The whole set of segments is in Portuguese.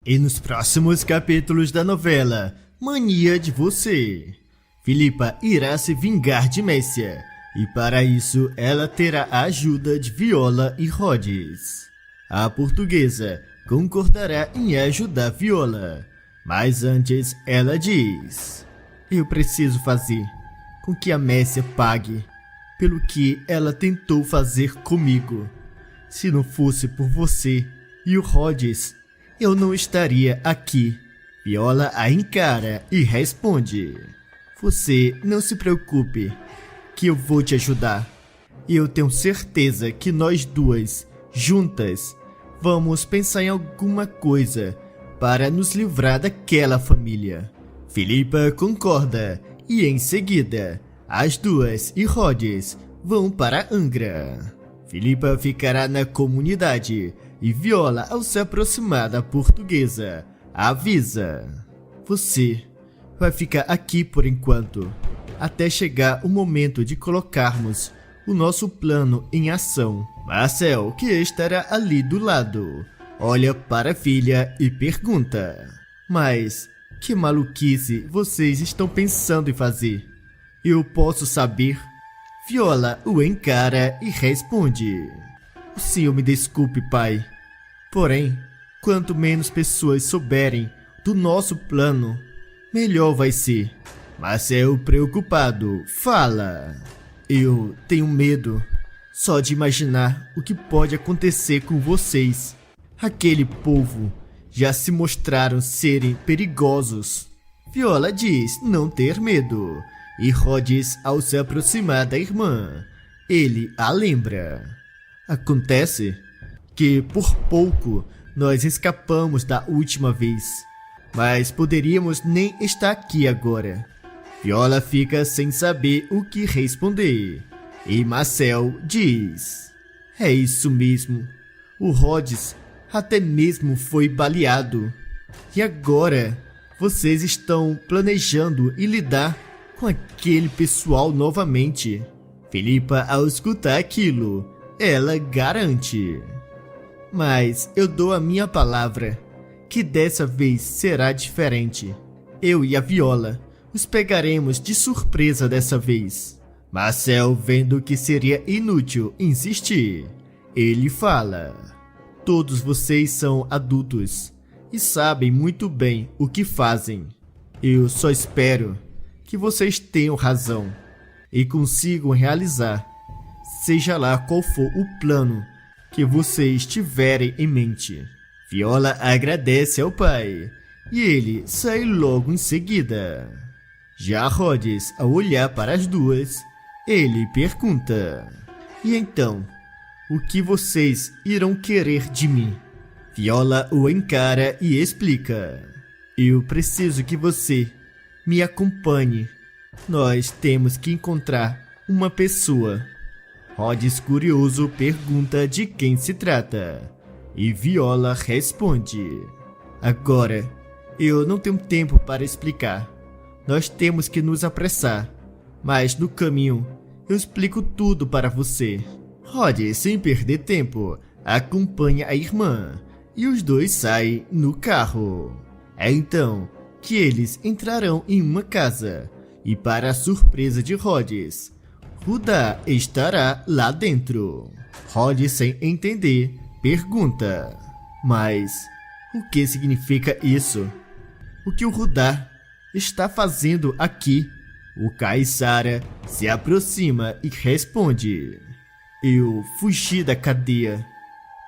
E nos próximos capítulos da novela Mania de Você, Philippa irá se vingar de Messia, e para isso ela terá a ajuda de Viola e Rhodes. A portuguesa concordará em ajudar Viola, mas antes ela diz: eu preciso fazer com que a Messia pague pelo que ela tentou fazer comigo. Se não fosse por você e o Rhodes, eu não estaria aqui. Viola a encara e responde: você não se preocupe, que eu vou te ajudar. Eu tenho certeza que nós duas, juntas, vamos pensar em alguma coisa para nos livrar daquela família. Philippa concorda e em seguida, as duas e Rhodes vão para Angra. Philippa ficará na comunidade e Viola, ao se aproximar da portuguesa, avisa: você vai ficar aqui por enquanto, até chegar o momento de colocarmos o nosso plano em ação. Marcel, que estará ali do lado, olha para a filha e pergunta: mas que maluquice vocês estão pensando em fazer? Eu posso saber? Viola o encara e responde: o senhor me desculpe, pai. Porém, quanto menos pessoas souberem do nosso plano, melhor vai ser. Marcel, preocupado, fala: eu tenho medo só de imaginar o que pode acontecer com vocês. Aquele povo já se mostraram serem perigosos. Viola diz não ter medo, e Rhodes, ao se aproximar da irmã, ele a lembra. Acontece que por pouco nós escapamos da última vez, mas poderíamos nem estar aqui agora. Viola fica sem saber o que responder, e Marcel diz: é isso mesmo, o Rhodes até mesmo foi baleado. E agora vocês estão planejando em lidar com aquele pessoal novamente. Philippa, ao escutar aquilo, ela garante: mas eu dou a minha palavra que dessa vez será diferente. Eu e a Viola os pegaremos de surpresa dessa vez. Marcel, vendo que seria inútil insistir, ele fala: todos vocês são adultos e sabem muito bem o que fazem. Eu só espero que vocês tenham razão e consigam realizar, seja lá qual for o plano que vocês tiverem em mente. Viola agradece ao pai e ele sai logo em seguida. Já Rhodes, ao olhar para as duas, ele pergunta: e então, o que vocês irão querer de mim? Viola o encara e explica: eu preciso que você me acompanhe. Nós temos que encontrar uma pessoa. Rhodes, curioso, pergunta de quem se trata, e Viola responde: agora, eu não tenho tempo para explicar. Nós temos que nos apressar, mas no caminho eu explico tudo para você. Rhodes, sem perder tempo, acompanha a irmã e os dois saem no carro. É então que eles entrarão em uma casa e, para a surpresa de Rhodes, Rudá estará lá dentro. Rhodes, sem entender, pergunta: mas o que significa isso? O que o Rudá está fazendo aqui? O Caissara se aproxima e responde: eu fugi da cadeia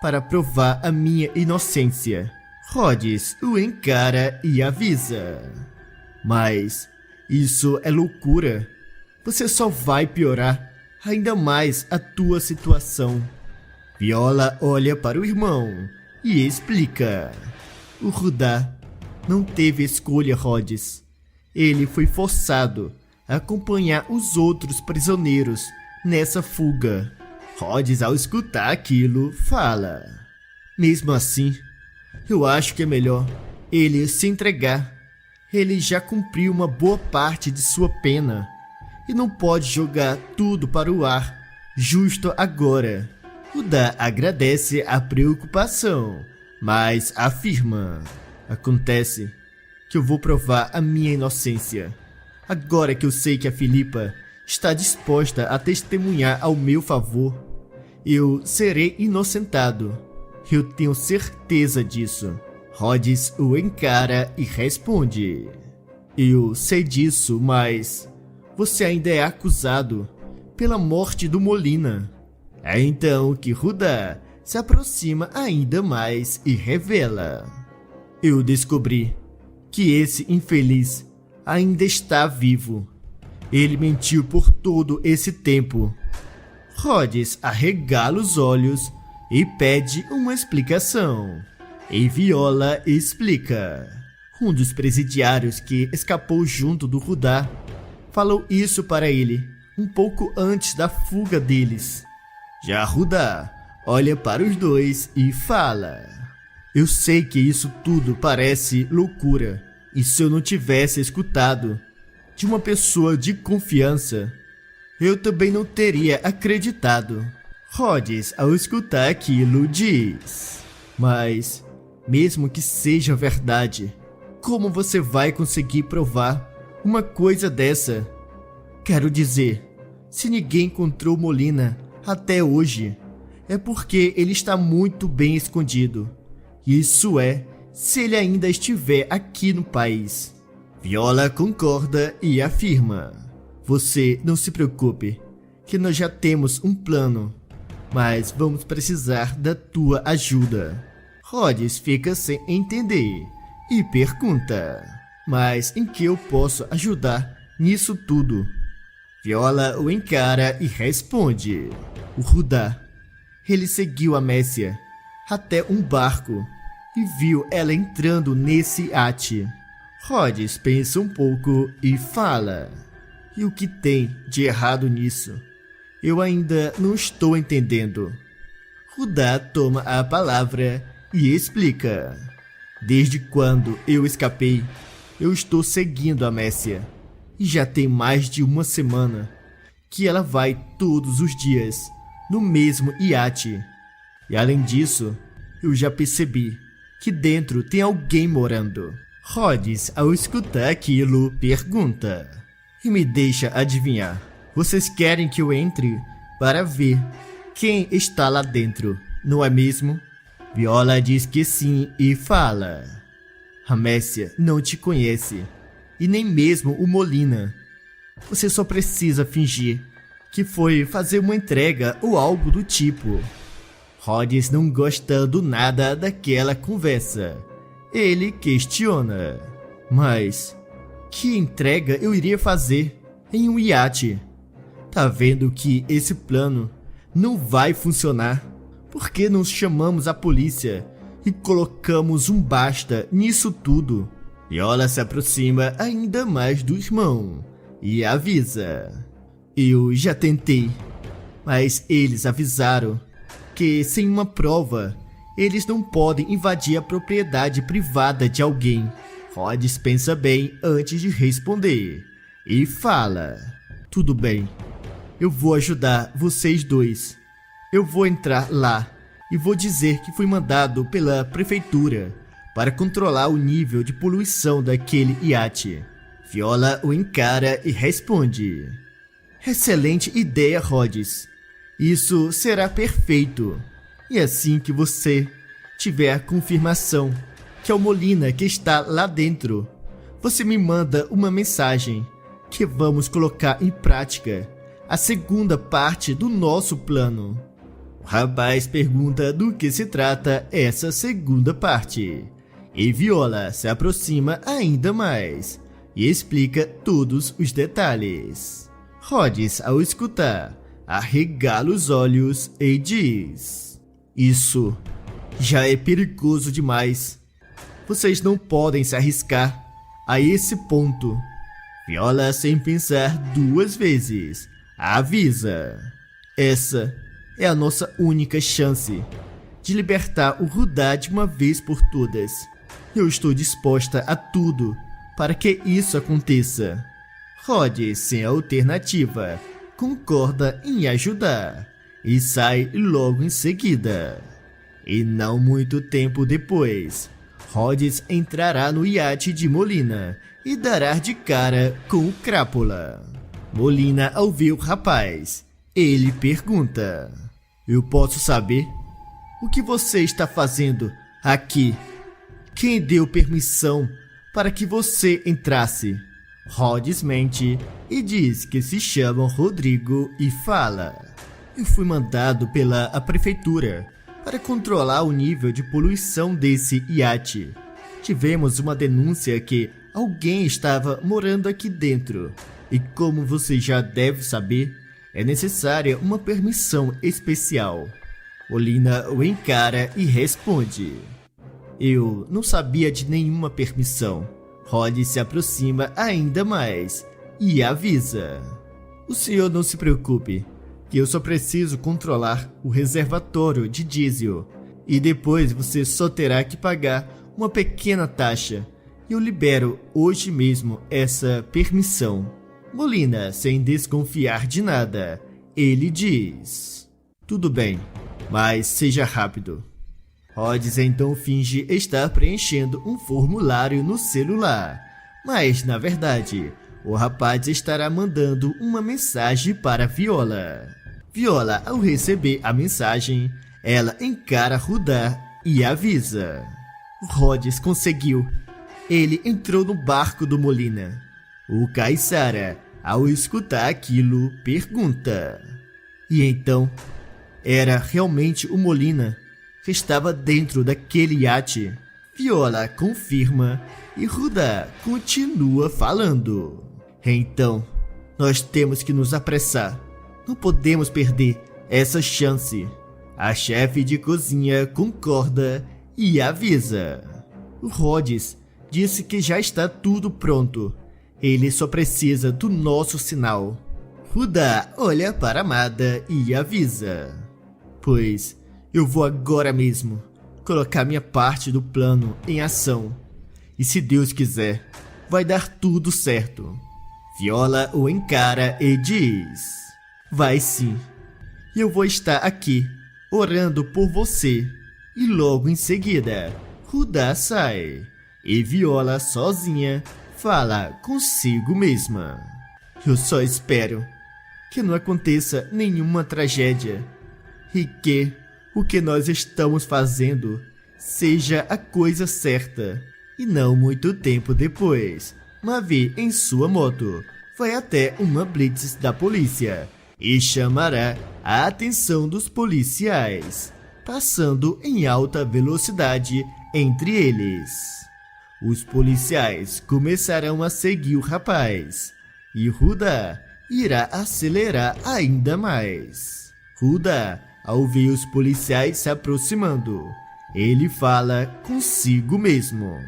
para provar a minha inocência. Rhodes o encara e avisa: mas isso é loucura. Você só vai piorar ainda mais a tua situação. Viola olha para o irmão e explica: o Rudá não teve escolha, Rhodes. Ele foi forçado a acompanhar os outros prisioneiros nessa fuga. Rhodes, ao escutar aquilo, fala: mesmo assim, eu acho que é melhor ele se entregar. Ele já cumpriu uma boa parte de sua pena e não pode jogar tudo para o ar justo agora. Rudá agradece a preocupação, mas afirma: Acontece que eu vou provar a minha inocência. Agora que eu sei que a Filipa está disposta a testemunhar ao meu favor, eu serei inocentado. Eu tenho certeza disso. Rhodes o encara e responde: eu sei disso, mas você ainda é acusado pela morte do Molina. É então que Rudá se aproxima ainda mais e revela: eu descobri que esse infeliz ainda está vivo. Ele mentiu por todo esse tempo. Rhodes arregala os olhos e pede uma explicação. E Viola explica. Um dos presidiários que escapou junto do Rudá falou isso para ele um pouco antes da fuga deles. Já Rudá olha para os dois e fala: eu sei que isso tudo parece loucura, e se eu não tivesse escutado de uma pessoa de confiança, eu também não teria acreditado. Rhodes, ao escutar aquilo, diz: mas, mesmo que seja verdade, como você vai conseguir provar uma coisa dessa? Quero dizer, se ninguém encontrou Molina até hoje, é porque ele está muito bem escondido. Isso é, se ele ainda estiver aqui no país. Viola concorda e afirma: você não se preocupe, que nós já temos um plano, mas vamos precisar da tua ajuda. Rhodes fica sem entender e pergunta: mas em que eu posso ajudar nisso tudo? Viola o encara e responde: o Rudá, ele seguiu a Messia até um barco e viu ela entrando nesse iate. Rhodes pensa um pouco e fala: e o que tem de errado nisso? Eu ainda não estou entendendo. Rudá toma a palavra e explica: desde quando eu escapei, eu estou seguindo a Messia, e já tem mais de uma semana que ela vai todos os dias no mesmo iate. E além disso, eu já percebi que dentro tem alguém morando. Rhodes, ao escutar aquilo, pergunta: e me deixa adivinhar, vocês querem que eu entre para ver quem está lá dentro, não é mesmo? Viola diz que sim e fala: a Messia não te conhece, e nem mesmo o Molina. Você só precisa fingir que foi fazer uma entrega ou algo do tipo. Rhodes não gosta do nada daquela conversa. Ele questiona: mas que entrega eu iria fazer em um iate? Tá vendo que esse plano não vai funcionar? Por que não chamamos a polícia e colocamos um basta nisso tudo? Viola se aproxima ainda mais do irmão e avisa: eu já tentei, mas eles avisaram que sem uma prova, eles não podem invadir a propriedade privada de alguém. Rhodes pensa bem antes de responder e fala: tudo bem, eu vou ajudar vocês dois. Eu vou entrar lá e vou dizer que fui mandado pela prefeitura para controlar o nível de poluição daquele iate. Viola o encara e responde: excelente ideia, Rhodes. Isso será perfeito. E assim que você tiver a confirmação que é o Molina que está lá dentro, você me manda uma mensagem que vamos colocar em prática a segunda parte do nosso plano. O rapaz pergunta do que se trata essa segunda parte, e Viola se aproxima ainda mais e explica todos os detalhes. Rhodes, ao escutar, arregala os olhos e diz: isso já é perigoso demais. Vocês não podem se arriscar a esse ponto. Viola, sem pensar duas vezes, avisa: essa é a nossa única chance de libertar o Rudá de uma vez por todas. Eu estou disposta a tudo para que isso aconteça. Rhodes, sem alternativa, concorda em ajudar e sai logo em seguida. E não muito tempo depois, Rhodes entrará no iate de Molina e dará de cara com o Crápula. Molina ouve o rapaz. Ele pergunta: eu posso saber? O que você está fazendo aqui? Quem deu permissão para que você entrasse? Rhodes mente e diz que se chama Rodrigo e fala: eu fui mandado pela prefeitura para controlar o nível de poluição desse iate. Tivemos uma denúncia que alguém estava morando aqui dentro. E como você já deve saber, é necessária uma permissão especial. Molina o encara e responde: eu não sabia de nenhuma permissão. Rhodes se aproxima ainda mais e avisa: o senhor não se preocupe, que eu só preciso controlar o reservatório de diesel. E depois você só terá que pagar uma pequena taxa. E eu libero hoje mesmo essa permissão. Molina, sem desconfiar de nada, ele diz: tudo bem, mas seja rápido. Rhodes então finge estar preenchendo um formulário no celular, mas na verdade, o rapaz estará mandando uma mensagem para Viola. Viola, ao receber a mensagem, ela encara Rudá e avisa: Rhodes conseguiu. Ele entrou no barco do Molina. O Caissara, ao escutar aquilo, pergunta: e então, era realmente o Molina que estava dentro daquele iate? Viola confirma e Rudá continua falando: então, nós temos que nos apressar. Não podemos perder essa chance. A chefe de cozinha concorda e avisa: o Rhodes disse que já está tudo pronto. Ele só precisa do nosso sinal. Rudá olha para Amada e avisa: pois eu vou agora mesmo colocar minha parte do plano em ação. E se Deus quiser, vai dar tudo certo. Viola o encara e diz: vai sim. E eu vou estar aqui, orando por você. E logo em seguida, Rudá sai. E Viola sozinha fala consigo mesma: eu só espero que não aconteça nenhuma tragédia. E que o que nós estamos fazendo seja a coisa certa. E não muito tempo depois, Mavi em sua moto vai até uma blitz da polícia e chamará a atenção dos policiais, passando em alta velocidade entre eles. Os policiais começarão a seguir o rapaz e Rudá irá acelerar ainda mais. Rudá, ao ver os policiais se aproximando, ele fala consigo mesmo: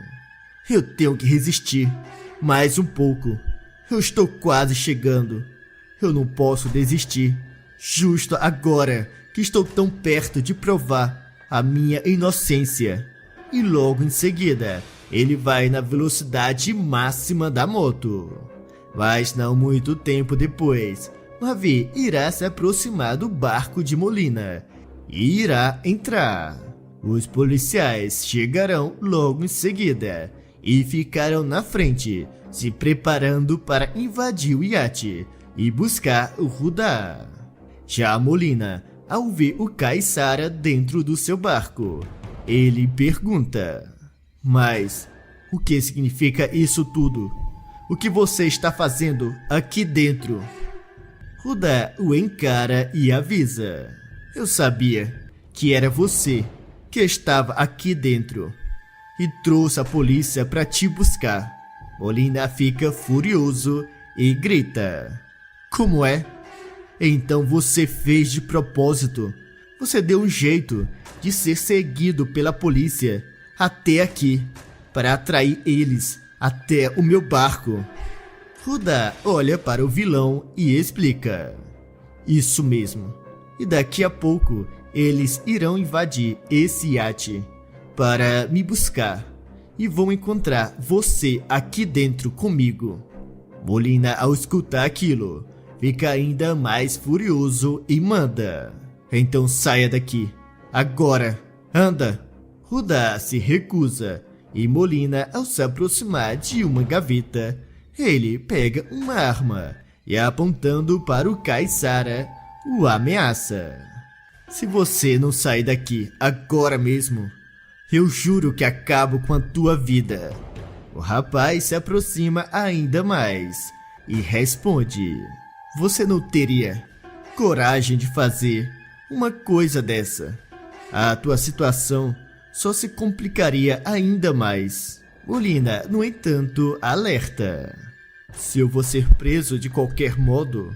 eu tenho que resistir mais um pouco. Eu estou quase chegando. Eu não posso desistir, justo agora que estou tão perto de provar a minha inocência. E logo em seguida, ele vai na velocidade máxima da moto. Mas não muito tempo depois, Mavi irá se aproximar do barco de Molina e irá entrar. Os policiais chegarão logo em seguida e ficarão na frente, se preparando para invadir o iate e buscar o Rudá. Já Molina, ao ver o Caissara dentro do seu barco, ele pergunta: mas o que significa isso tudo? O que você está fazendo aqui dentro? Rudá o encara e avisa: eu sabia que era você que estava aqui dentro e trouxe a polícia para te buscar. Molina fica furioso e grita: como é? Então você fez de propósito. Você deu um jeito de ser seguido pela polícia até aqui, para atrair eles até o meu barco. Rudá olha para o vilão e explica: isso mesmo. E daqui a pouco eles irão invadir esse iate para me buscar e vão encontrar você aqui dentro comigo. Molina, ao escutar aquilo, fica ainda mais furioso e manda: então saia daqui, agora, anda. Rudá se recusa E Molina, ao se aproximar de uma gaveta, ele pega uma arma e, apontando para o Caissara, o ameaça. Se você não sair daqui agora mesmo, eu juro que acabo com a tua vida. O rapaz se aproxima ainda mais e responde: você não teria coragem de fazer uma coisa dessa. A tua situação só se complicaria ainda mais. Molina, no entanto, alerta: se eu vou ser preso de qualquer modo,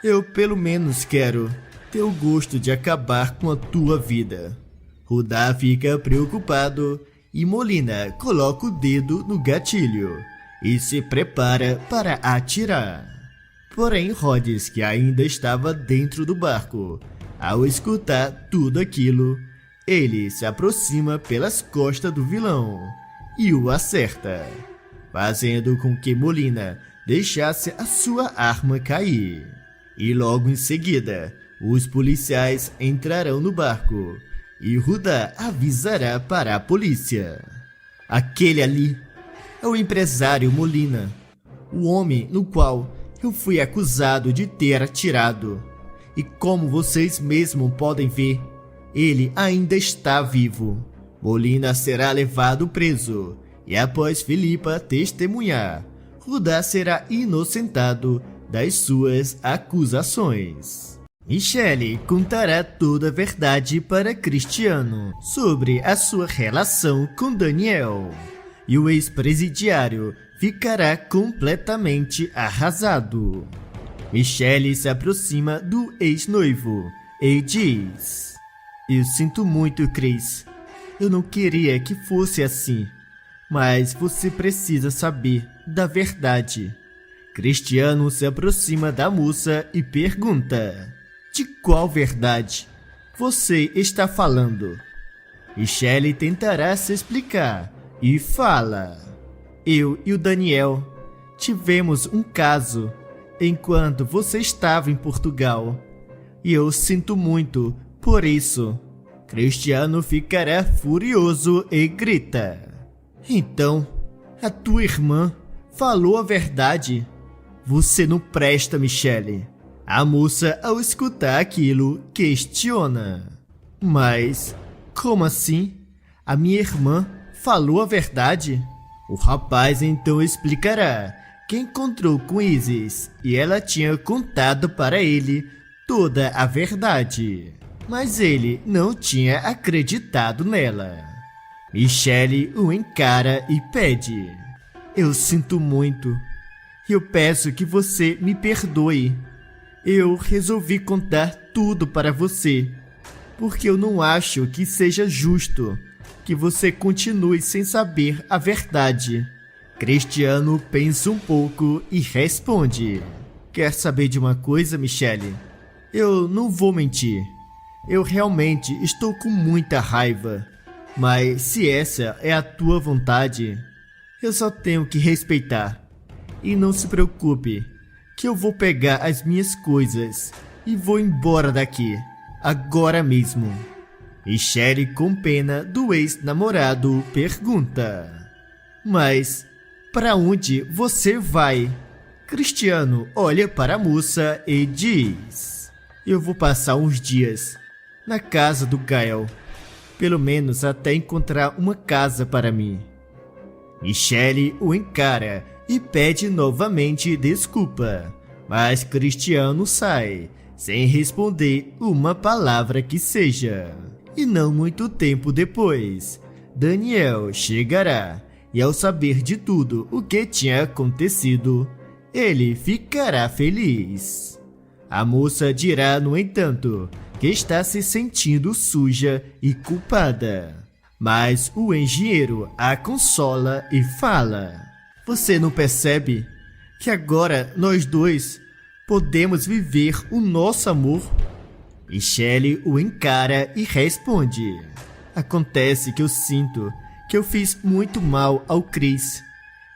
eu pelo menos quero ter o gosto de acabar com a tua vida. Rudá fica preocupado e Molina coloca o dedo no gatilho e se prepara para atirar. Porém, Rhodes, que ainda estava dentro do barco, ao escutar tudo aquilo, ele se aproxima pelas costas do vilão e o acerta, fazendo com que Molina deixasse a sua arma cair. E logo em seguida, os policiais entrarão no barco e Rudá avisará para a polícia. Aquele ali é o empresário Molina, o homem no qual eu fui acusado de ter atirado. E como vocês mesmos podem ver, ele ainda está vivo. Molina será levado preso e após Filipa testemunhar, Rudá será inocentado das suas acusações. Michelle contará toda a verdade para Cristiano sobre a sua relação com Daniel. E o ex-presidiário ficará completamente arrasado. Michelle se aproxima do ex-noivo e diz: eu sinto muito, Chris. Eu não queria que fosse assim, mas você precisa saber da verdade. Cristiano se aproxima da moça e pergunta: de qual verdade você está falando? Michelle tentará se explicar e fala: eu e o Daniel tivemos um caso enquanto você estava em Portugal. E eu sinto muito por isso. Cristiano ficará furioso e grita: então, a tua irmã falou a verdade? Você não presta, Michelle. A moça, ao escutar aquilo, questiona: mas como assim? A minha irmã falou a verdade? O rapaz então explicará que encontrou com Isis e ela tinha contado para ele toda a verdade, mas ele não tinha acreditado nela. Michelle o encara e pede: eu sinto muito. Eu peço que você me perdoe. Eu resolvi contar tudo para você, porque eu não acho que seja justo que você continue sem saber a verdade. Cristiano pensa um pouco e responde: quer saber de uma coisa, Michelle? Eu não vou mentir. Eu realmente estou com muita raiva. Mas se essa é a tua vontade, eu só tenho que respeitar. E não se preocupe, que eu vou pegar as minhas coisas e vou embora daqui, agora mesmo. Michelle, com pena do ex-namorado, pergunta: mas para onde você vai? Cristiano olha para a moça e diz: eu vou passar uns dias na casa do Gael, pelo menos até encontrar uma casa para mim. Michelle o encara e pede novamente desculpa, mas Cristiano sai, sem responder uma palavra que seja. E não muito tempo depois, Daniel chegará, e ao saber de tudo o que tinha acontecido, ele ficará feliz. A moça dirá, no entanto, que está se sentindo suja e culpada. Mas o engenheiro a consola e fala: você não percebe que agora nós dois podemos viver o nosso amor? Michelle o encara e responde: acontece que eu sinto que eu fiz muito mal ao Chris.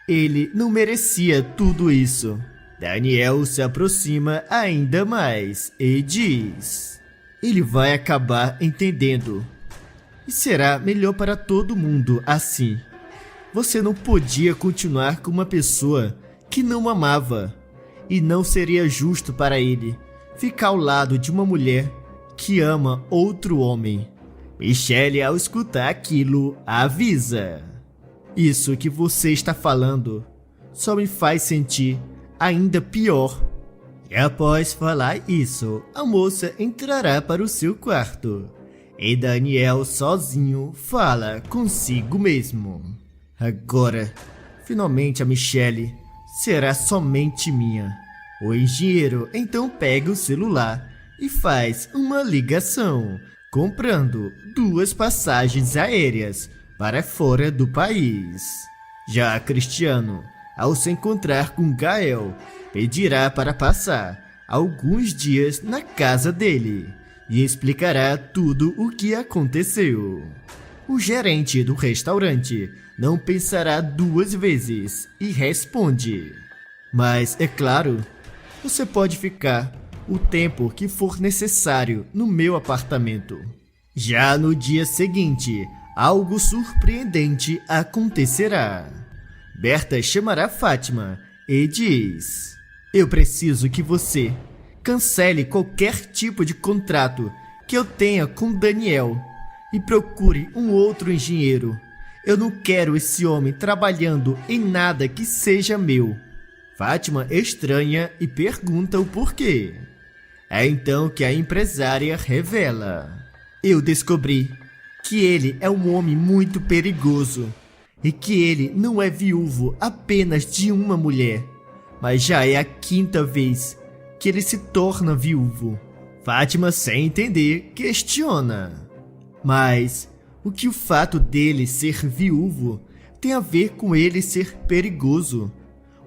Ele não merecia tudo isso. Daniel se aproxima ainda mais e diz: ele vai acabar entendendo. E será melhor para todo mundo assim. Você não podia continuar com uma pessoa que não amava. E não seria justo para ele ficar ao lado de uma mulher que ama outro homem. Michelle, ao escutar aquilo, avisa: isso que você está falando só me faz sentir ainda pior. E após falar isso, a moça entrará para o seu quarto. E Daniel, sozinho, fala consigo mesmo: agora, finalmente a Michelle será somente minha. O engenheiro então pega o celular e faz uma ligação, comprando 2 passagens aéreas para fora do país. Já Cristiano, ao se encontrar com Gael, pedirá para passar alguns dias na casa dele e explicará tudo o que aconteceu. O gerente do restaurante não pensará 2 vezes e responde: mas é claro, você pode ficar o tempo que for necessário no meu apartamento. Já no dia seguinte, algo surpreendente acontecerá. Berta chamará Fátima e diz: eu preciso que você cancele qualquer tipo de contrato que eu tenha com Daniel e procure um outro engenheiro. Eu não quero esse homem trabalhando em nada que seja meu. Fátima estranha e pergunta o porquê. É então que a empresária revela: eu descobri que ele é um homem muito perigoso e que ele não é viúvo apenas de uma mulher, mas já é a 5ª vez que ele se torna viúvo. Fátima, sem entender, questiona: mas o que o fato dele ser viúvo tem a ver com ele ser perigoso?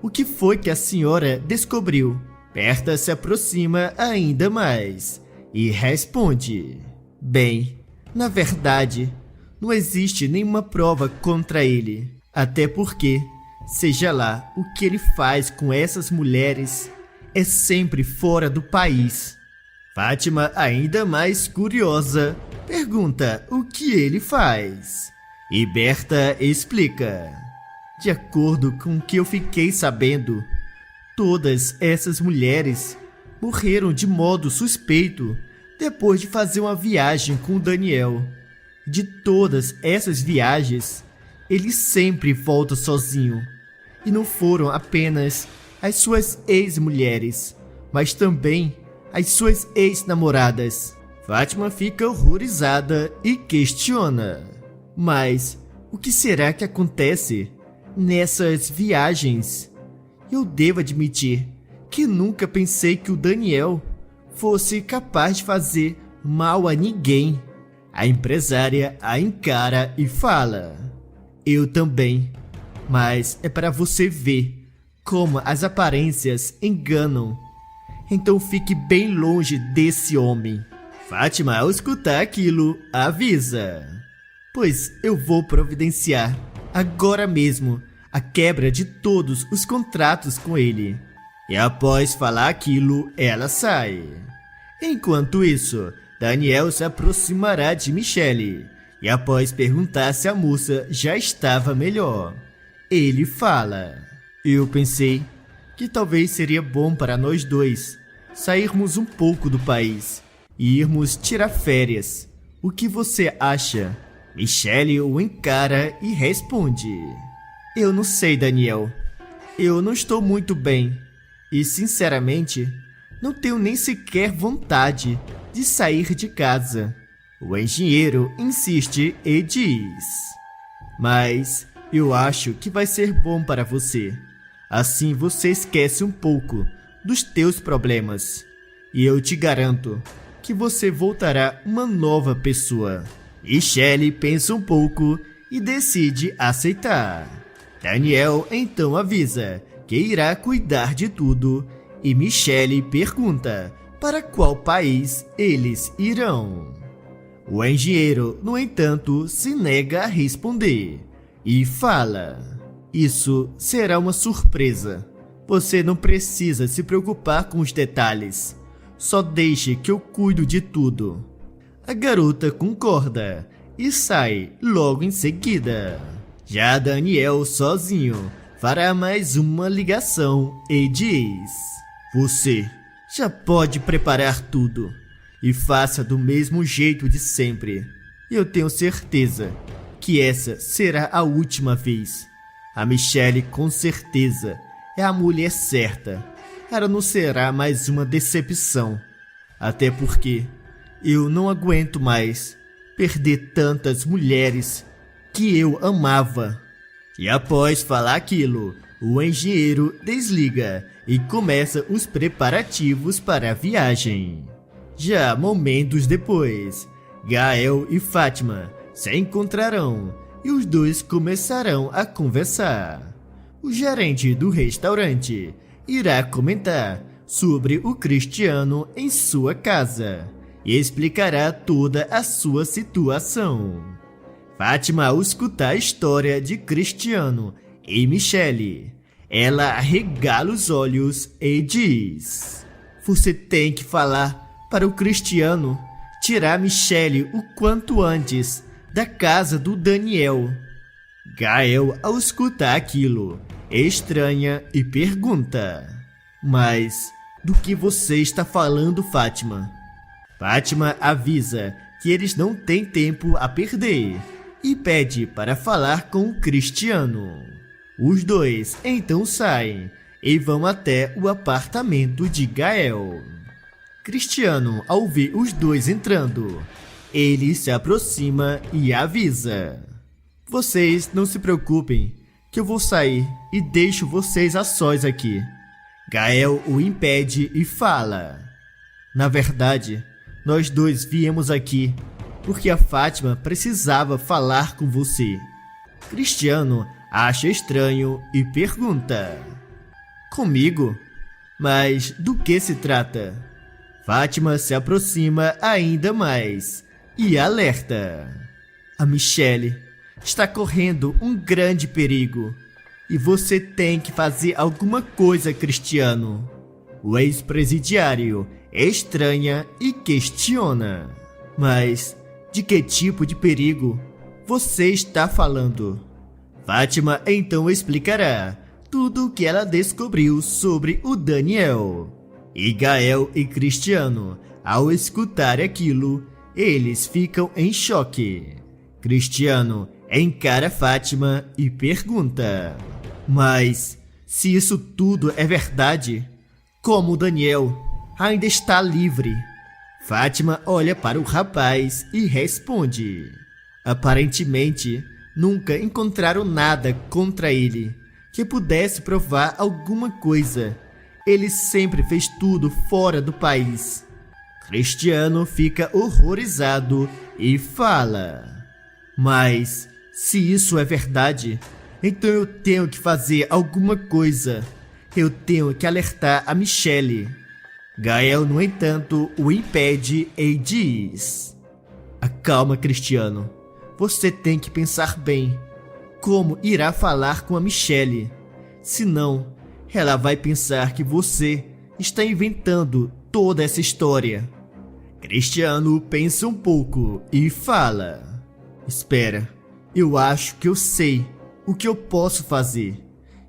O que foi que a senhora descobriu? Berta se aproxima ainda mais e responde: bem, na verdade, não existe nenhuma prova contra ele. Até porque, seja lá o que ele faz com essas mulheres, é sempre fora do país. Fátima, ainda mais curiosa, pergunta o que ele faz. E Berta explica: de acordo com o que eu fiquei sabendo, todas essas mulheres morreram de modo suspeito depois de fazer uma viagem com o Daniel. De todas essas viagens, ele sempre volta sozinho. E não foram apenas as suas ex-mulheres, mas também as suas ex-namoradas. Fátima fica horrorizada e questiona: mas o que será que acontece nessas viagens? Eu devo admitir que nunca pensei que o Daniel fosse capaz de fazer mal a ninguém. A empresária a encara e fala: eu também, mas é para você ver como as aparências enganam. Então fique bem longe desse homem. Fátima, ao escutar aquilo, avisa: pois eu vou providenciar agora mesmo a quebra de todos os contratos com ele. E após falar aquilo, ela sai. Enquanto isso, Daniel se aproximará de Michelle e após perguntar se a moça já estava melhor, ele fala: eu pensei que talvez seria bom para nós dois sairmos um pouco do país e irmos tirar férias. O que você acha? Michelle o encara e responde: eu não sei, Daniel. Eu não estou muito bem e, sinceramente, não tenho nem sequer vontade de sair de casa. O engenheiro insiste e diz: mas eu acho que vai ser bom para você. Assim você esquece um pouco dos teus problemas. E eu te garanto que você voltará uma nova pessoa. Michelle pensa um pouco e decide aceitar. Daniel então avisa que irá cuidar de tudo e Michelle pergunta para qual país eles irão. O engenheiro, no entanto, se nega a responder e fala: isso será uma surpresa. Você não precisa se preocupar com os detalhes. Só deixe que eu cuido de tudo. A garota concorda e sai logo em seguida. Já Daniel, sozinho, fará mais uma ligação e diz: Você já pode preparar tudo e faça do mesmo jeito de sempre. Eu tenho certeza que essa será a última vez. A Michelle com certeza é a mulher certa. Ela não será mais uma decepção. Até porque eu não aguento mais perder tantas mulheres que eu amava. E após falar aquilo, o engenheiro desliga e começa os preparativos para a viagem. Já momentos depois, Gael e Fátima se encontrarão e os dois começarão a conversar. O gerente do restaurante irá comentar sobre o Cristiano em sua casa e explicará toda a sua situação. Fátima, ao escutar a história de Cristiano e Michelle, ela arregala os olhos e diz: Você tem que falar para o Cristiano tirar Michelle o quanto antes da casa do Daniel. Gael, ao escutar aquilo, estranha e pergunta: Mas do que você está falando, Fátima? Fátima avisa que eles não têm tempo a perder e pede para falar com o Cristiano. Os dois então saem e vão até o apartamento de Gael. Cristiano, ao ver os dois entrando, ele se aproxima e avisa: Vocês não se preocupem, que eu vou sair e deixo vocês a sós aqui. Gael o impede e fala: Na verdade, nós dois viemos aqui porque a Fátima precisava falar com você. Cristiano acha estranho e pergunta: Comigo? Mas do que se trata? Fátima se aproxima ainda mais e alerta: A Michelle está correndo um grande perigo e você tem que fazer alguma coisa, Cristiano. O ex-presidiário estranha e questiona: Mas de que tipo de perigo você está falando? Fátima então explicará tudo o que ela descobriu sobre o Daniel. E Gael e Cristiano, ao escutar aquilo, eles ficam em choque. Cristiano encara Fátima e pergunta: Mas se isso tudo é verdade, como o Daniel ainda está livre? Fátima olha para o rapaz e responde: Aparentemente, nunca encontraram nada contra ele que pudesse provar alguma coisa. Ele sempre fez tudo fora do país. Cristiano fica horrorizado e fala: Mas se isso é verdade, então eu tenho que fazer alguma coisa. Eu tenho que alertar a Michelle. Gael, no entanto, o impede e diz: Acalma, Cristiano. Você tem que pensar bem como irá falar com a Michelle. Senão, ela vai pensar que você está inventando toda essa história. Cristiano pensa um pouco e fala: Espera, eu acho que eu sei o que eu posso fazer.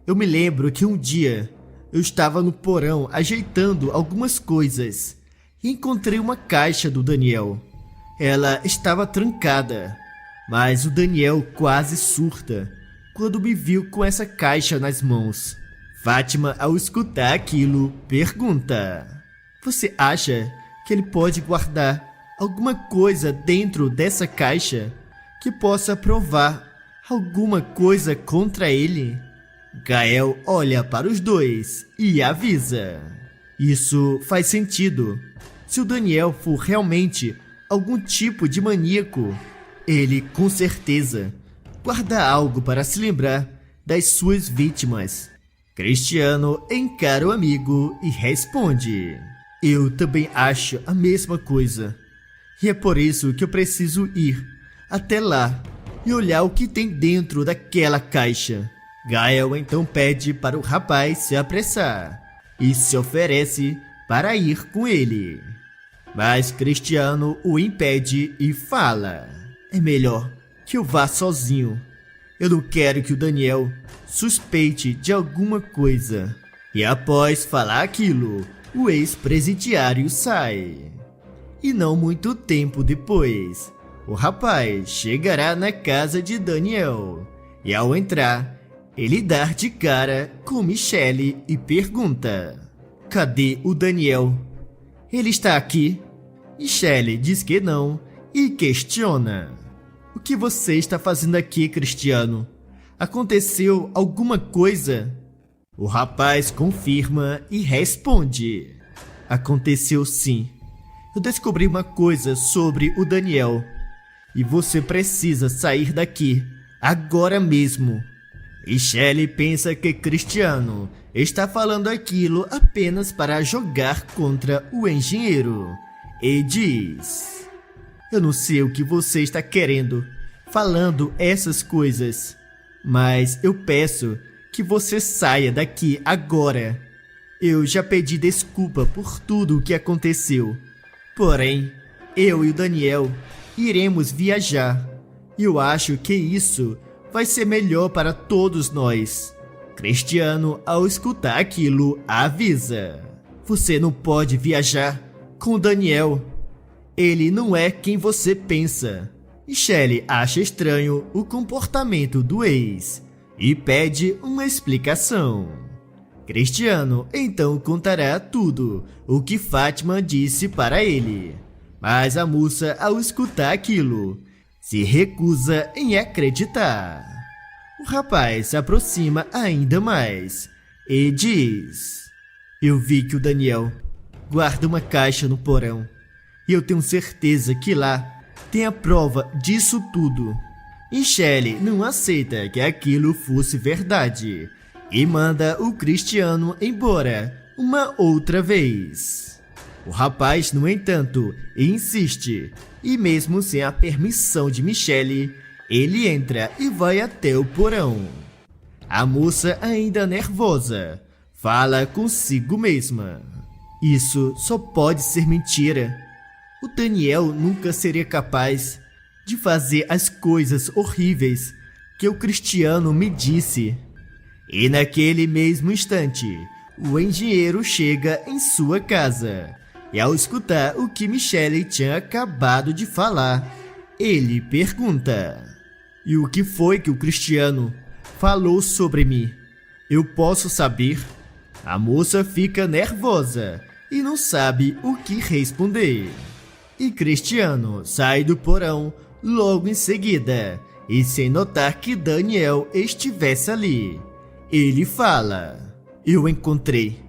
Eu me lembro que um dia eu estava no porão ajeitando algumas coisas e encontrei uma caixa do Daniel. Ela estava trancada, mas o Daniel quase surta quando me viu com essa caixa nas mãos. Fátima, ao escutar aquilo, pergunta: Você acha que ele pode guardar alguma coisa dentro dessa caixa que possa provar alguma coisa contra ele? Gael olha para os dois e avisa: Isso faz sentido. Se o Daniel for realmente algum tipo de maníaco, ele com certeza guarda algo para se lembrar das suas vítimas. Cristiano encara o amigo e responde: Eu também acho a mesma coisa. E é por isso que eu preciso ir até lá e olhar o que tem dentro daquela caixa. Gael então pede para o rapaz se apressar e se oferece para ir com ele. Mas Cristiano o impede e fala: É melhor que eu vá sozinho. Eu não quero que o Daniel suspeite de alguma coisa. E após falar aquilo, o ex-presidiário sai. E não muito tempo depois, o rapaz chegará na casa de Daniel. E ao entrar, ele dá de cara com Michelle e pergunta: cadê o Daniel? Ele está aqui? Michelle diz que não e questiona: o que você está fazendo aqui, Cristiano? Aconteceu alguma coisa? O rapaz confirma e responde: aconteceu sim. Eu descobri uma coisa sobre o Daniel. E você precisa sair daqui, agora mesmo. Michelle pensa que Cristiano está falando aquilo apenas para jogar contra o engenheiro. E diz: eu não sei o que você está querendo, falando essas coisas. Mas eu peço que você saia daqui agora. Eu já pedi desculpa por tudo o que aconteceu. Porém, eu e o Daniel iremos viajar. E eu acho que isso vai ser melhor para todos nós. Cristiano, ao escutar aquilo, avisa: você não pode viajar com o Daniel. Ele não é quem você pensa. Michelle acha estranho o comportamento do ex e pede uma explicação. Cristiano então contará tudo o que Fátima disse para ele. Mas a moça, ao escutar aquilo, se recusa em acreditar. O rapaz se aproxima ainda mais e diz: eu vi que o Daniel guarda uma caixa no porão. E eu tenho certeza que lá tem a prova disso tudo. Michelle não aceita que aquilo fosse verdade e manda o Cristiano embora uma outra vez. O rapaz, no entanto, insiste e mesmo sem a permissão de Michelle, ele entra e vai até o porão. A moça, ainda nervosa, fala consigo mesma: isso só pode ser mentira. O Daniel nunca seria capaz de fazer as coisas horríveis que o Cristiano me disse. E naquele mesmo instante, o engenheiro chega em sua casa. E ao escutar o que Michelle tinha acabado de falar, ele pergunta: e o que foi que o Cristiano falou sobre mim? Eu posso saber? A moça fica nervosa e não sabe o que responder. E Cristiano sai do porão logo em seguida, e sem notar que Daniel estivesse ali, ele fala: eu encontrei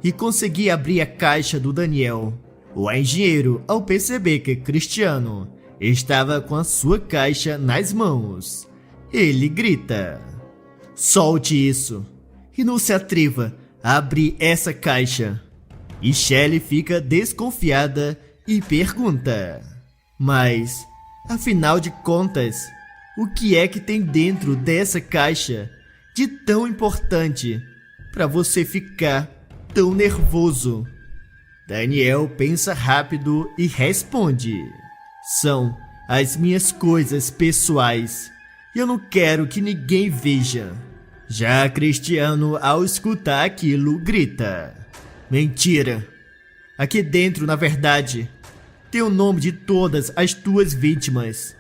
e consegui abrir a caixa do Daniel. O engenheiro, ao perceber que Cristiano estava com a sua caixa nas mãos, ele grita: solte isso e não se atreva a abrir essa caixa. E Shelley fica desconfiada e pergunta: mas, afinal de contas, o que é que tem dentro dessa caixa de tão importante para você ficar tão nervoso? Daniel pensa rápido e responde: são as minhas coisas pessoais e eu não quero que ninguém veja. Já Cristiano, ao escutar aquilo, grita: mentira! Aqui dentro, na verdade, tem o nome de todas as tuas vítimas,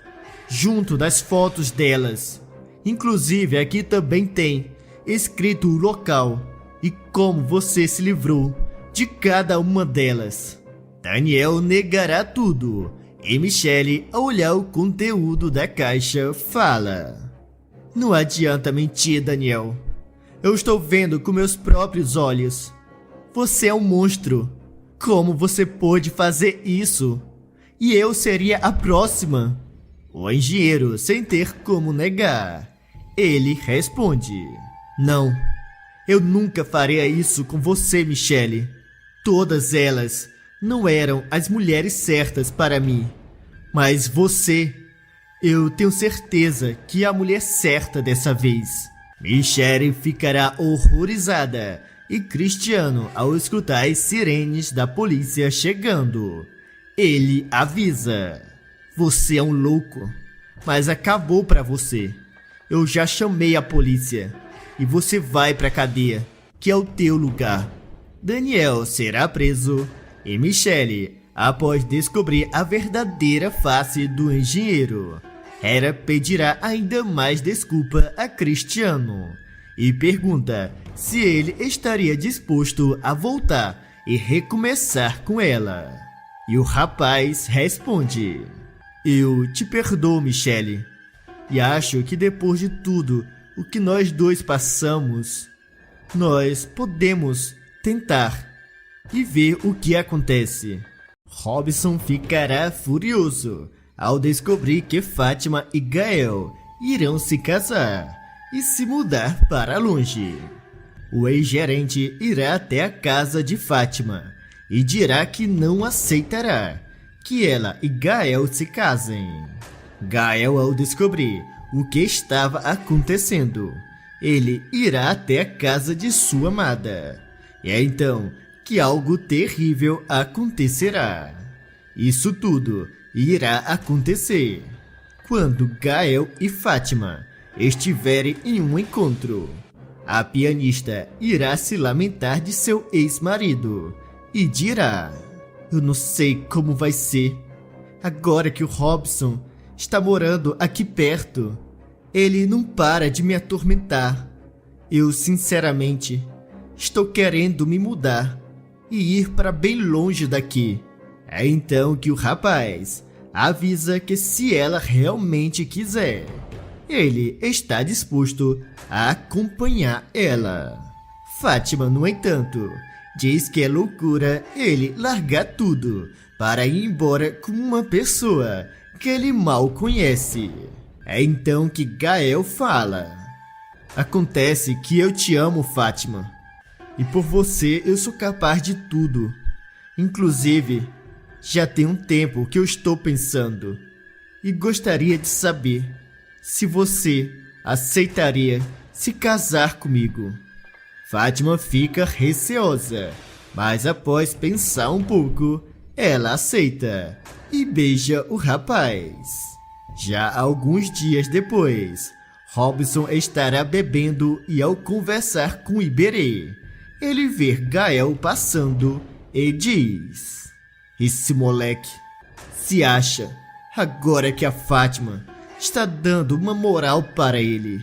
junto das fotos delas. Inclusive, aqui também tem escrito o local e como você se livrou de cada uma delas. Daniel negará tudo e Michelle, ao olhar o conteúdo da caixa, fala: não adianta mentir, Daniel. Eu estou vendo com meus próprios olhos. Você é um monstro. Como você pôde fazer isso? E eu seria a próxima. O engenheiro, sem ter como negar, ele responde: não, eu nunca faria isso com você, Michelle. Todas elas não eram as mulheres certas para mim. Mas você, eu tenho certeza que é a mulher certa dessa vez. Michelle ficará horrorizada e Cristiano, ao escutar as sirenes da polícia chegando, ele avisa: você é um louco, mas acabou pra você. Eu já chamei a polícia. E você vai pra cadeia, que é o teu lugar. Daniel será preso e Michelle, após descobrir a verdadeira face do engenheiro, Hera pedirá ainda mais desculpa a Cristiano e pergunta se ele estaria disposto a voltar e recomeçar com ela. E o rapaz responde: eu te perdoo, Michelle, e acho que depois de tudo o que nós dois passamos, nós podemos tentar e ver o que acontece. Robson ficará furioso ao descobrir que Fátima e Gael irão se casar e se mudar para longe. O ex-gerente irá até a casa de Fátima e dirá que não aceitará que ela e Gael se casem. Gael, ao descobrir o que estava acontecendo, ele irá até a casa de sua amada. E é então que algo terrível acontecerá. Isso tudo irá acontecer quando Gael e Fátima estiverem em um encontro. A pianista irá se lamentar de seu ex-marido e dirá: eu não sei como vai ser agora que o Robson está morando aqui perto. Ele não para de me atormentar. Eu, sinceramente, estou querendo me mudar e ir para bem longe daqui. É então que o rapaz avisa que se ela realmente quiser, ele está disposto a acompanhar ela. Fátima, no entanto, diz que é loucura ele largar tudo para ir embora com uma pessoa que ele mal conhece. É então que Gael fala: acontece que eu te amo, Fátima, e por você eu sou capaz de tudo. Inclusive, já tem um tempo que eu estou pensando e gostaria de saber se você aceitaria se casar comigo. Fátima fica receosa, mas após pensar um pouco, ela aceita e beija o rapaz. Já alguns dias depois, Robson estará bebendo e, ao conversar com Iberê, ele vê Gael passando e diz: esse moleque se acha agora que a Fátima está dando uma moral para ele.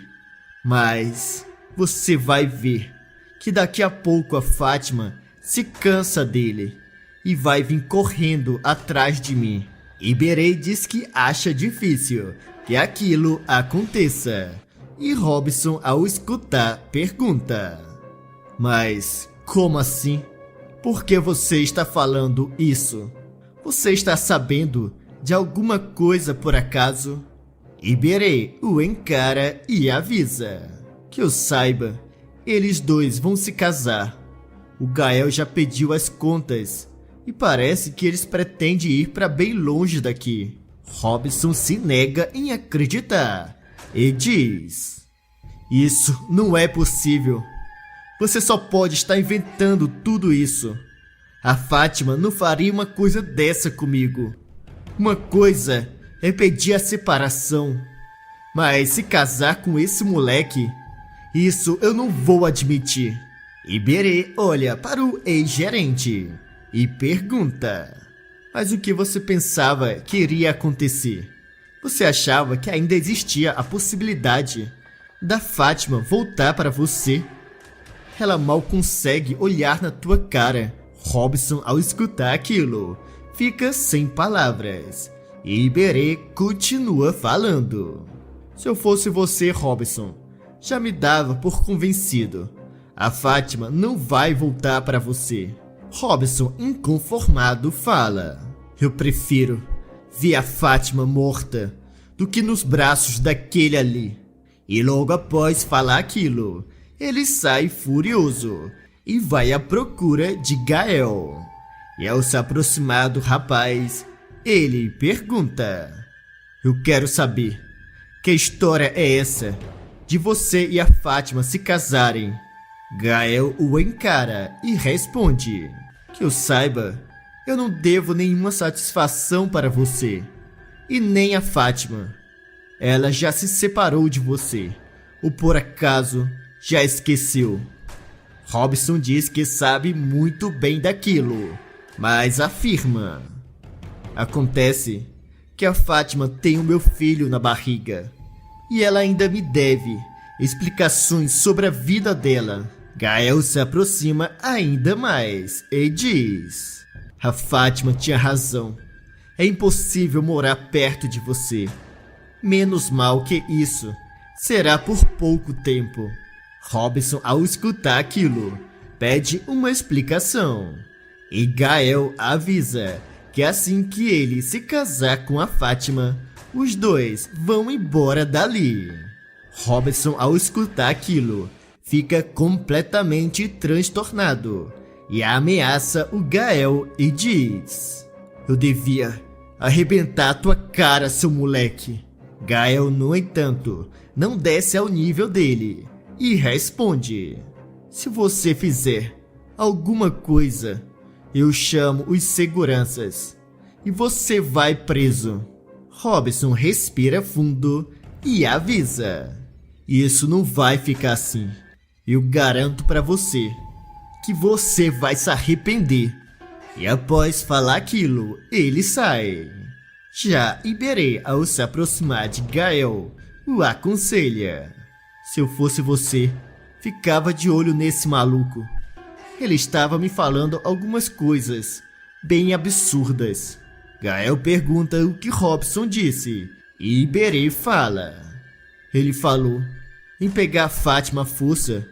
Mas você vai ver que daqui a pouco a Fátima se cansa dele e vai vir correndo atrás de mim. Iberê diz que acha difícil que aquilo aconteça. E Robson, ao escutar, pergunta: mas como assim? Por que você está falando isso? Você está sabendo de alguma coisa por acaso? Iberê o encara e avisa: que eu saiba, eles dois vão se casar. O Gael já pediu as contas e parece que eles pretendem ir para bem longe daqui. Robson se nega em acreditar e diz: isso não é possível. Você só pode estar inventando tudo isso. A Fátima não faria uma coisa dessa comigo. Uma coisa é pedir a separação, mas se casar com esse moleque, isso eu não vou admitir. Iberê olha para o ex-gerente e pergunta: mas o que você pensava que iria acontecer? Você achava que ainda existia a possibilidade da Fátima voltar para você? Ela mal consegue olhar na tua cara. Robson, ao escutar aquilo, fica sem palavras. E Iberê continua falando: se eu fosse você, Robson, já me dava por convencido. A Fátima não vai voltar para você. Robson, inconformado, fala: eu prefiro ver a Fátima morta do que nos braços daquele ali. E logo após falar aquilo, ele sai furioso e vai à procura de Gael. E ao se aproximar do rapaz, ele pergunta: eu quero saber, que história é essa de você e a Fátima se casarem? Gael o encara e responde: que eu saiba, eu não devo nenhuma satisfação para você, e nem a Fátima. ela já se separou de você, ou por acaso já esqueceu? Robson diz que sabe muito bem daquilo, mas afirma: acontece que a Fátima tem o meu filho na barriga e ela ainda me deve explicações sobre a vida dela. Gael se aproxima ainda mais e diz: a Fátima tinha razão. É impossível morar perto de você. Menos mal que isso será por pouco tempo. Robson, ao escutar aquilo, pede uma explicação. E Gael avisa que assim que ele se casar com a Fátima, os dois vão embora dali. Robson, ao escutar aquilo, fica completamente transtornado e ameaça o Gael e diz: eu devia arrebentar tua cara, seu moleque. Gael, no entanto, não desce ao nível dele e responde: se você fizer alguma coisa, eu chamo os seguranças e você vai preso. Robson respira fundo e avisa: isso não vai ficar assim. Eu garanto pra você que você vai se arrepender. E após falar aquilo, ele sai. Já Iberê, ao se aproximar de Gael, o aconselha: se eu fosse você, ficava de olho nesse maluco. Ele estava me falando algumas coisas bem absurdas. Gael pergunta o que Robson disse e Iberê fala: ele falou em pegar Fátima à força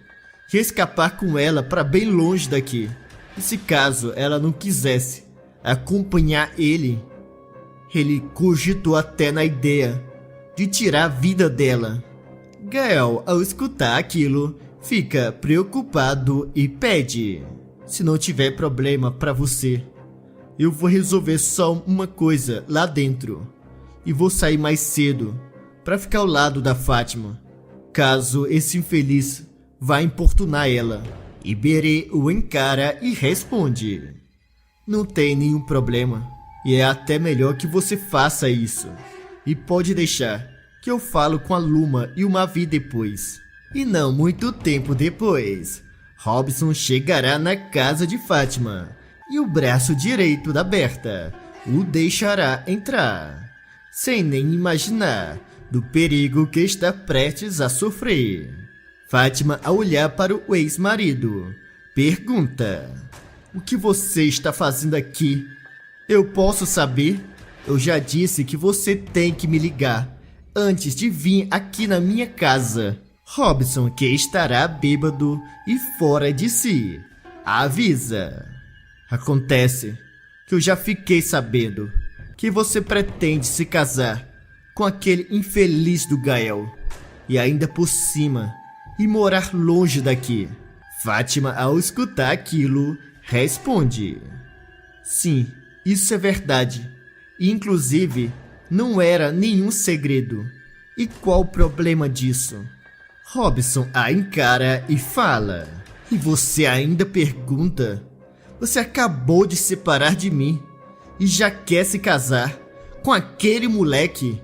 e escapar com ela para bem longe daqui. E se caso ela não quisesse acompanhar ele cogitou até na ideia de tirar a vida dela. Gael, ao escutar aquilo, fica preocupado e pede: se não tiver problema para você, eu vou resolver só uma coisa lá dentro e vou sair mais cedo para ficar ao lado da Fátima, caso esse infeliz vá importunar ela. Iberê o encara e responde: não tem nenhum problema, e é até melhor que você faça isso. E pode deixar que eu falo com a Luma e o Mavi depois. E não muito tempo depois, Robson chegará na casa de Fátima e o braço direito da Berta o deixará entrar, sem nem imaginar do perigo que está prestes a sofrer. Fátima, ao olhar para o ex-marido, pergunta: o que você está fazendo aqui? Eu posso saber? Eu já disse que você tem que me ligar antes de vir aqui na minha casa. Robson, que estará bêbado e fora de si, avisa: acontece que eu já fiquei sabendo que você pretende se casar com aquele infeliz do Gael e ainda por cima e morar longe daqui. Fátima, ao escutar aquilo, responde: sim, isso é verdade. E, inclusive, não era nenhum segredo. E qual o problema disso? Robson a encara e fala: e você ainda pergunta? Você acabou de se separar de mim e já quer se casar com aquele moleque?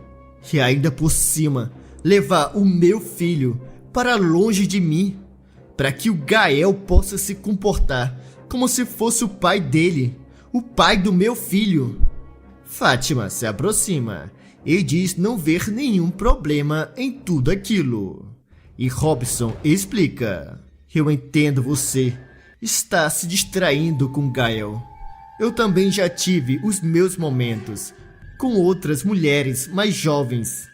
E ainda por cima, levar o meu filho para longe de mim, para que o Gael possa se comportar como se fosse o pai dele, o pai do meu filho. Fátima se aproxima e diz não ver nenhum problema em tudo aquilo. E Robson explica: eu entendo você está se distraindo com Gael. Eu também já tive os meus momentos com outras mulheres mais jovens,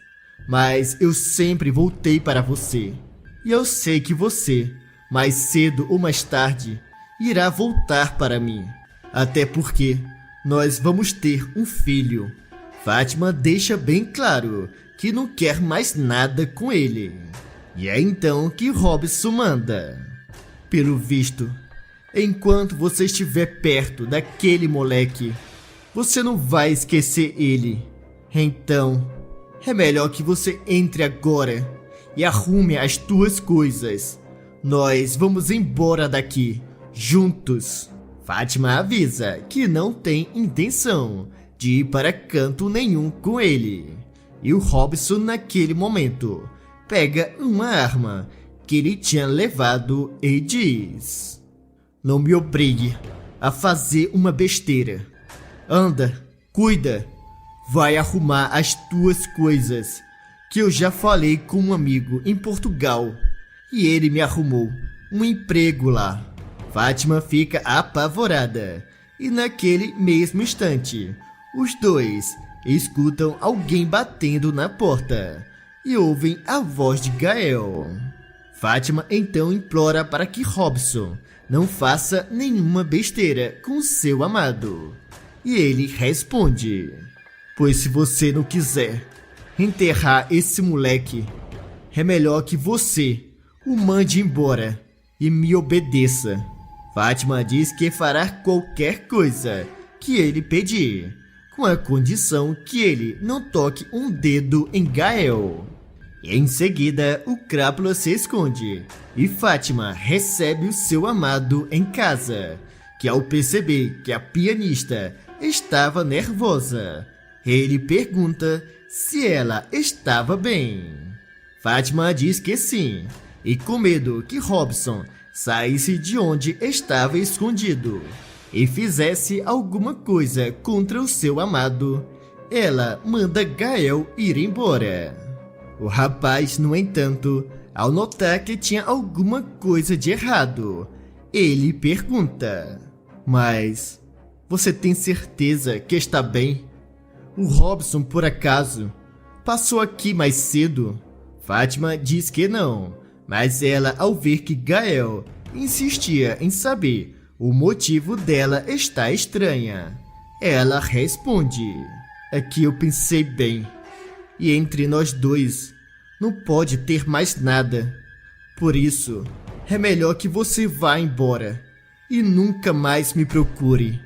mas eu sempre voltei para você. E eu sei que você, mais cedo ou mais tarde, irá voltar para mim. Até porque nós vamos ter um filho. Fátima deixa bem claro que não quer mais nada com ele. E é então que Robson manda: pelo visto, enquanto você estiver perto daquele moleque, você não vai esquecer ele. Então, é melhor que você entre agora e arrume as tuas coisas. Nós vamos embora daqui, juntos. Fátima avisa que não tem intenção de ir para canto nenhum com ele. E o Robson, naquele momento, pega uma arma que ele tinha levado e diz: não me obrigue a fazer uma besteira. Anda, cuida, vai arrumar as tuas coisas, que eu já falei com um amigo em Portugal e ele me arrumou um emprego lá. Fátima fica apavorada e naquele mesmo instante, os dois escutam alguém batendo na porta e ouvem a voz de Gael. Fátima então implora para que Robson não faça nenhuma besteira com seu amado. E ele responde: pois se você não quiser enterrar esse moleque, é melhor que você o mande embora e me obedeça. Fátima diz que fará qualquer coisa que ele pedir, com a condição que ele não toque um dedo em Gael. E em seguida, o Crápula se esconde e Fátima recebe o seu amado em casa, que ao perceber que a pianista estava nervosa, ele pergunta se ela estava bem. Fátima diz que sim, e com medo que Robson saísse de onde estava escondido e fizesse alguma coisa contra o seu amado, ela manda Gael ir embora. O rapaz, no entanto, ao notar que tinha alguma coisa de errado, ele pergunta: mas você tem certeza que está bem? O Robson, por acaso, passou aqui mais cedo? Fátima diz que não, mas ela, ao ver que Gael insistia em saber o motivo dela estar estranha, ela responde: é que eu pensei bem, e entre nós dois não pode ter mais nada. Por isso, é melhor que você vá embora e nunca mais me procure.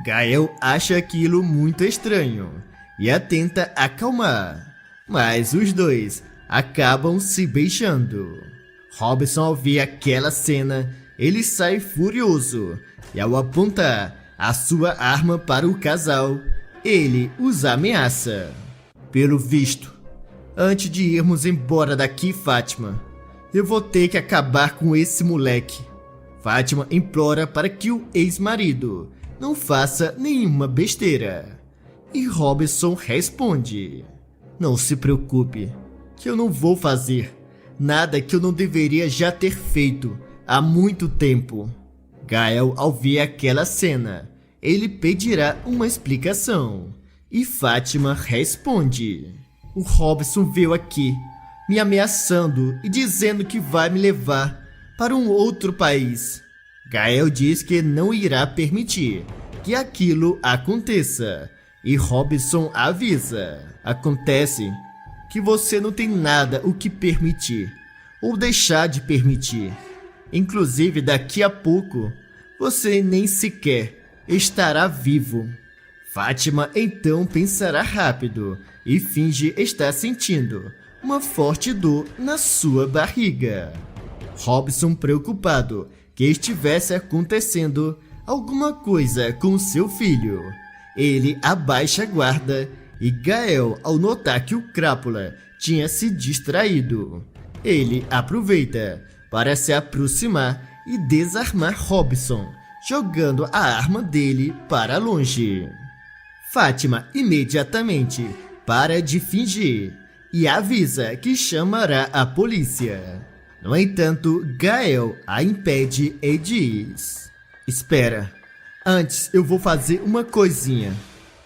Gael acha aquilo muito estranho e a tenta acalmar, mas os dois acabam se beijando. Robson, ao ver aquela cena, ele sai furioso e ao apontar a sua arma para o casal, ele os ameaça. Pelo visto, antes de irmos embora daqui, Fátima, eu vou ter que acabar com esse moleque. Fátima implora para que o ex-marido não faça nenhuma besteira. E Robson responde: não se preocupe, que eu não vou fazer nada que eu não deveria já ter feito há muito tempo. Gael, ao ver aquela cena, ele pedirá uma explicação. E Fátima responde: o Robson veio aqui me ameaçando e dizendo que vai me levar para um outro país. Gael diz que não irá permitir que aquilo aconteça. E Robson avisa: acontece que você não tem nada o que permitir ou deixar de permitir. Inclusive, daqui a pouco, você nem sequer estará vivo. Fátima então pensará rápido e finge estar sentindo uma forte dor na sua barriga. Robson, preocupado que estivesse acontecendo alguma coisa com seu filho, ele abaixa a guarda e Gael, ao notar que o Crápula tinha se distraído, ele aproveita para se aproximar e desarmar Robson, jogando a arma dele para longe. Fátima imediatamente para de fingir e avisa que chamará a polícia. No entanto, Gael a impede e diz: espera, antes eu vou fazer uma coisinha.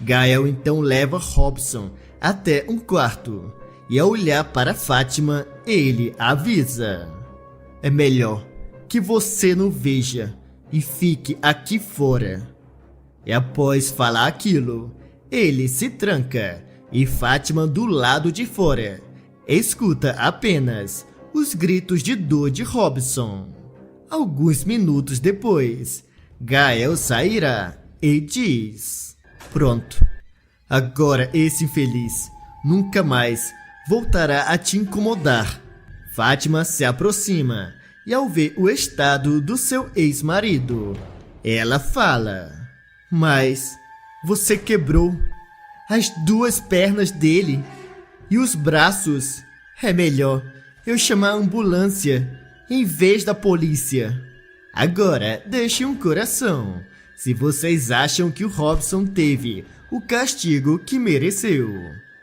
Gael então leva Robson até um quarto e, ao olhar para Fátima, ele avisa: é melhor que você não veja e fique aqui fora. E após falar aquilo, ele se tranca e Fátima, do lado de fora, escuta apenas os gritos de dor de Robson. Alguns minutos depois, Gael sairá e diz: pronto, agora esse infeliz nunca mais voltará a te incomodar. Fátima se aproxima e, ao ver o estado do seu ex-marido, ela fala: mas você quebrou as duas pernas dele E os braços? É melhor eu chamar a ambulância em vez da polícia. Agora, deixe um coração se vocês acham que o Robson teve o castigo que mereceu.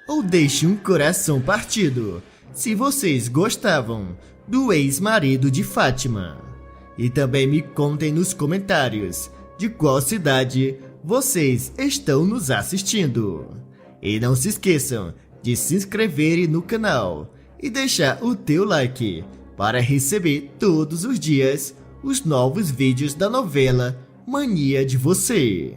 Ou deixe um coração partido se vocês gostavam do ex-marido de Fátima. E também me contem nos comentários de qual cidade vocês estão nos assistindo. E não se esqueçam de se inscreverem no canal e deixar o teu like para receber todos os dias os novos vídeos da novela Mania de Você.